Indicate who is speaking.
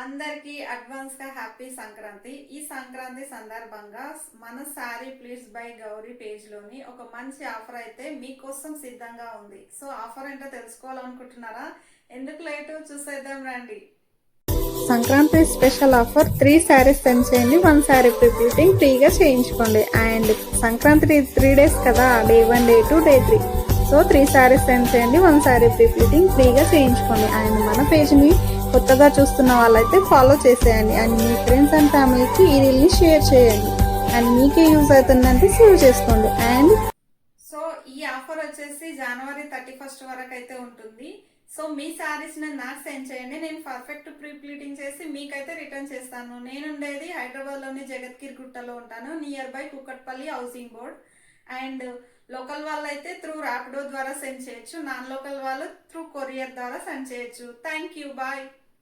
Speaker 1: అందరికీ అడ్వాన్స్ గా హ్యాపీ సంక్రాంతి. ఈ సంక్రాంతి సందర్భంగా మన sari please by Gauri page లోని ఒక మంచి ఆఫర్ అయితే మీకోసం సిద్ధంగా ఉంది. సో ఆఫర్ ఏంటో తెలుసుకోవాలనుకుంటున్నారా? ఎందుకు లేటు, చూసేద్దాం రండి.
Speaker 2: Sankranti special offer 3 saris send చేయండి, 1 శారీ ప్రీప్లీటింగ్ ఫ్రీగా చేయించుకోండి. అండ్ సంక్రాంతి 3 డేస్ కదా, day 1, day 2, day 3. So 3 saris send చేయండి, 1 శారీ ప్రీప్లీటింగ్ ఫ్రీగా చేయించుకోండి. అండ్ మన పేజ్ని కొత్తగా చూస్తున్న వాళ్ళైతే ఫాలో చేసేయండి. అండ్ మీ ఫ్రెండ్స్ అండ్ ఫ్యామిలీకి ఈ రీల్ని షేర్ చేయండి. అండ్ మీకే యూజ్ అవుతుందంటే సేవ్ చేసుకోండి. అండ్
Speaker 1: సో ఈ ఆఫర్ వచ్చేసి జనవరి 31 వరకు అయితే ఉంటుంది. సో మీ శారీస్ నాకు సెండ్ చేయండి, నేను పర్ఫెక్ట్ ప్రీ ప్లీటింగ్ చేసి మీకైతే రిటర్న్ చేస్తాను. నేనుండేది హైదరాబాద్ లోని జగత్గిరి గుట్టలో ఉంటాను, near by Kukatpally housing board. And local వాళ్ళు అయితే త్రూ ర్యాపిడో ద్వారా సెండ్ చేయొచ్చు, నాన్ లోకల్ వాళ్ళు త్రూ కొరియర్ ద్వారా సెండ్ చేయొచ్చు. Thank you, bye.